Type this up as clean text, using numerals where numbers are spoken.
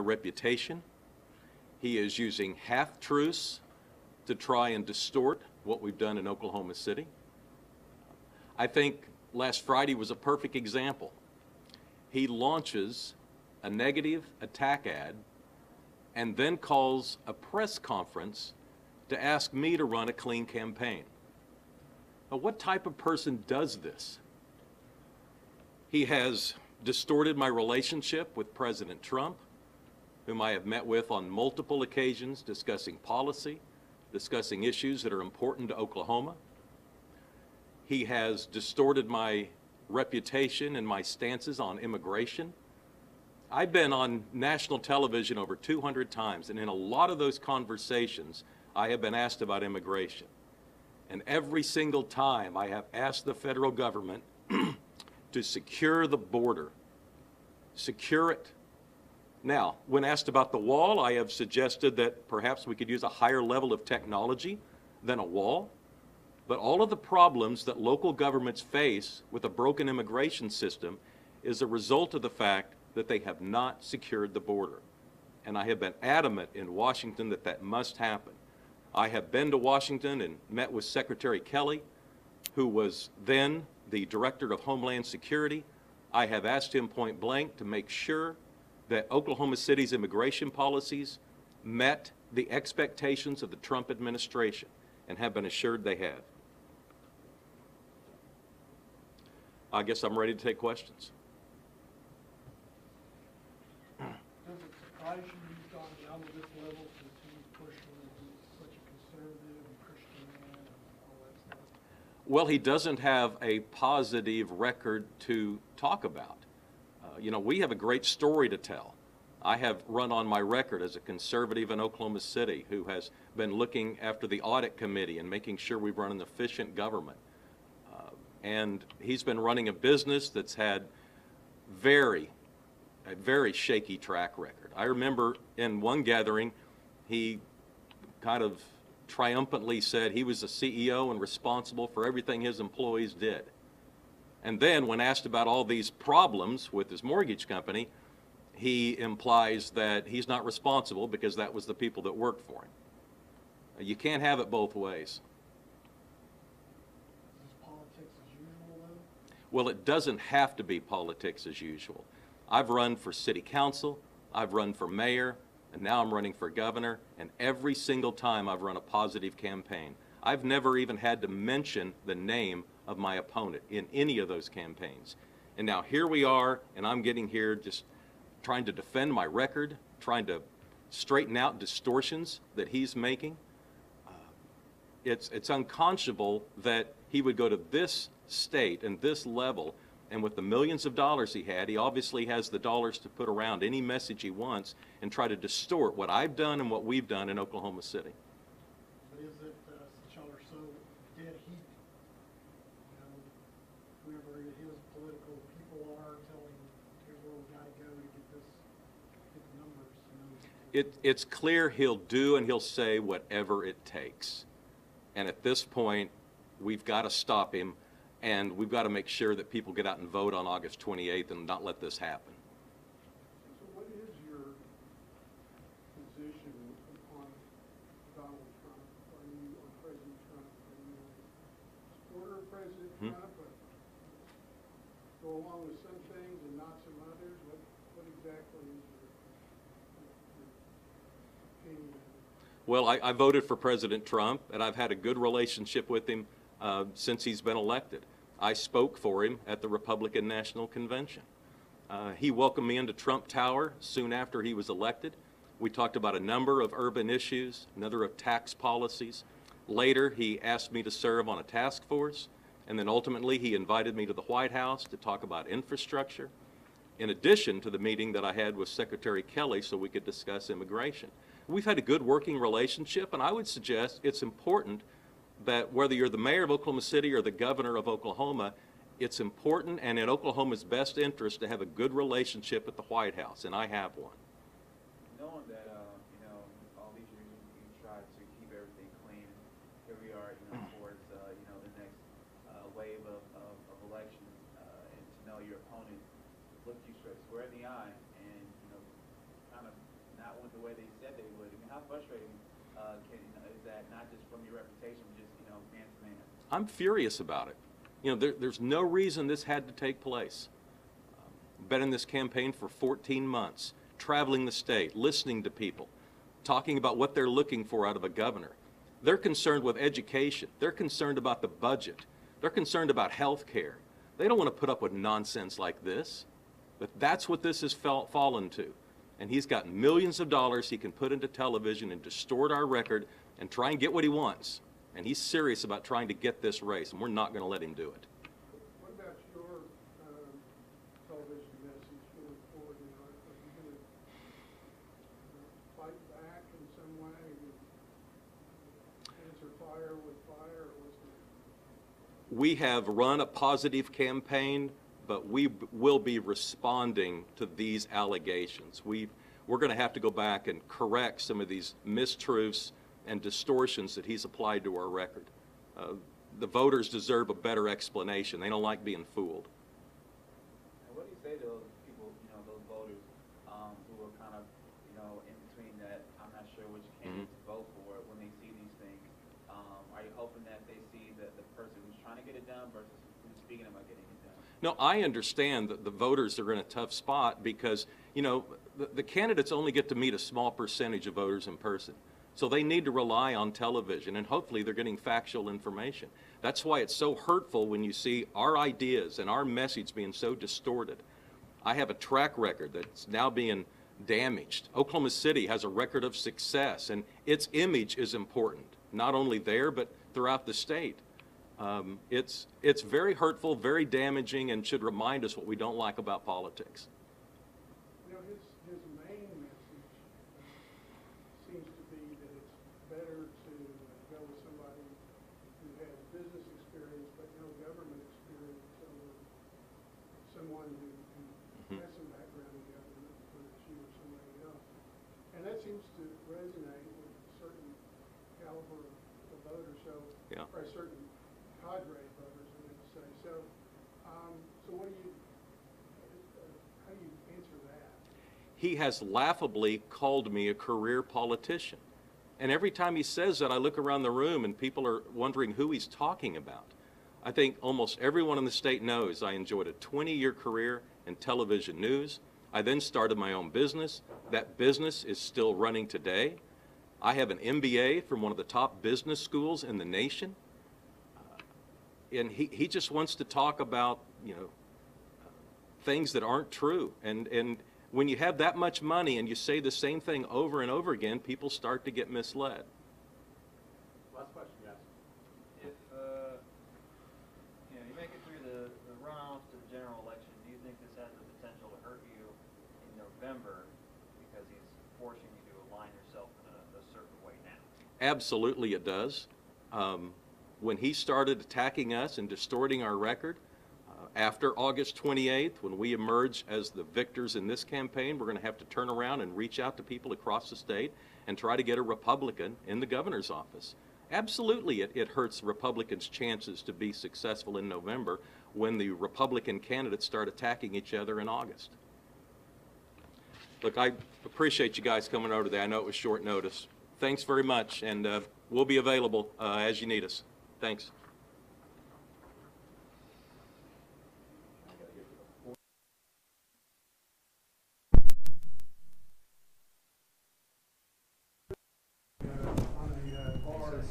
reputation. He is using half-truths to try and distort what we've done in Oklahoma City. I think last Friday was a perfect example. He launches a negative attack ad and then calls a press conference to ask me to run a clean campaign. Now, what type of person does this? He has distorted my relationship with President Trump, whom I have met with on multiple occasions discussing policy, discussing issues that are important to Oklahoma. He has distorted my reputation and my stances on immigration. I've been on national television over 200 times, and in a lot of those conversations, I have been asked about immigration. And every single time I have asked the federal government to secure the border, secure it. Now, when asked about the wall, I have suggested that perhaps we could use a higher level of technology than a wall. But all of the problems that local governments face with a broken immigration system is a result of the fact that they have not secured the border. And I have been adamant in Washington that that must happen. I have been to Washington and met with Secretary Kelly, who was then the Director of Homeland Security. I have asked him point blank to make sure that Oklahoma City's immigration policies met the expectations of the Trump administration, and have been assured they have. I guess I'm ready to take questions. Does it surprise you you've gone down to this level since he's pushing such a conservative and Christian man and all that stuff? Well, he doesn't have a positive record to talk about. You know, we have a great story to tell. I have run on my record as a conservative in Oklahoma City who has been looking after the audit committee and making sure we run an efficient government. And he's been running a business that's had a very shaky track record. I remember in one gathering, he kind of triumphantly said he was the CEO and responsible for everything his employees did. And then when asked about all these problems with his mortgage company, he implies that he's not responsible because that was the people that worked for him. You can't have it both ways. Is this politics as usual then? Well, it doesn't have to be politics as usual. I've run for city council, I've run for mayor, and now I'm running for governor, and every single time I've run a positive campaign. I've never even had to mention the name of my opponent in any of those campaigns. And now here we are, and I'm getting here just trying to defend my record, trying to straighten out distortions that he's making. It's unconscionable that he would go to this state and this level, and with the millions of dollars he had, he obviously has the dollars to put around any message he wants and try to distort what I've done and what we've done in Oklahoma City. But is it, since y'all are so dead heat, you know, whoever his political people are telling him, here's where we got to go to get this, get the numbers, you know? It's clear he'll do and he'll say whatever it takes. And at this point, we've got to stop him, and we've got to make sure that people get out and vote on August 28th and not let this happen. So what is your position on Donald Trump? Are you on President Trump? Are you a supporter of President Trump? Or go along with some things and not some others? What exactly is your opinion? Well, I voted for President Trump, and I've had a good relationship with him since he's been elected. I spoke for him at the Republican National Convention. He welcomed me into Trump Tower soon after he was elected. We talked about a number of urban issues, another of tax policies. Later, he asked me to serve on a task force, and then ultimately he invited me to the White House to talk about infrastructure, in addition to the meeting that I had with Secretary Kelly so we could discuss immigration. We've had a good working relationship, and I would suggest it's important that whether you're the mayor of Oklahoma City or the governor of Oklahoma, it's important and in Oklahoma's best interest to have a good relationship at the White House, and I have one. Knowing that, you know, all these years you tried to keep everything clean, here we are, you know, towards, you know, the next wave of elections, and to know your opponent look you square in the eye and, you know, kind of the way they said they would. I mean, how frustrating is that, not just from your reputation, but just, man to man? I'm furious about it. There's no reason this had to take place. Been in this campaign for 14 months, traveling the state, listening to people, talking about what they're looking for out of a governor. They're concerned with education. They're concerned about the budget. They're concerned about health care. They don't want to put up with nonsense like this. But that's what this has fallen to. And he's got millions of dollars he can put into television and distort our record and try and get what he wants. And he's serious about trying to get this race, and we're not going to let him do it. What about your television message going forward? Are you going to fight back in some way and answer fire with fire? Or what's the... We have run a positive campaign, but we will be responding to these allegations. We're going to have to go back and correct some of these mistruths and distortions that he's applied to our record. The voters deserve a better explanation. They don't like being fooled. And what do you say to those people, those voters who are kind of, in between that, I'm not sure which candidate to vote for when they see these things? Are you hoping that they see the person who's trying to get it done versus who's speaking about getting it done? No, I understand that the voters are in a tough spot because, the candidates only get to meet a small percentage of voters in person. So they need to rely on television, and hopefully they're getting factual information. That's why it's so hurtful when you see our ideas and our message being so distorted. I have a track record that's now being damaged. Oklahoma City has a record of success, and its image is important, not only there, but throughout the state. It's very hurtful, very damaging, and should remind us what we don't like about politics. His main message seems to be that it's better to go with somebody who has business experience but no government experience over someone who has some background in government, whether it's you or somebody else. And that seems to resonate with a certain caliber of voters, or a certain cadre of voters, I would say. So what do you, how do you answer that? He has laughably called me a career politician. And every time he says that, I look around the room and people are wondering who he's talking about. I think almost everyone in the state knows I enjoyed a 20-year career in television news. I then started my own business. That business is still running today. I have an MBA from one of the top business schools in the nation. And he just wants to talk about, things that aren't true. And when you have that much money and you say the same thing over and over again, people start to get misled. Last question, yes. If you make it through the runoffs to the general election, do you think this has the potential to hurt you in November because he's forcing you to align yourself in a certain way now? Absolutely it does. When he started attacking us and distorting our record, after August 28th, when we emerge as the victors in this campaign, we're going to have to turn around and reach out to people across the state and try to get a Republican in the governor's office. Absolutely, it hurts Republicans' chances to be successful in November when the Republican candidates start attacking each other in August. Look, I appreciate you guys coming over today. I know it was short notice. Thanks very much, and we'll be available as you need us. Thanks. On the bar,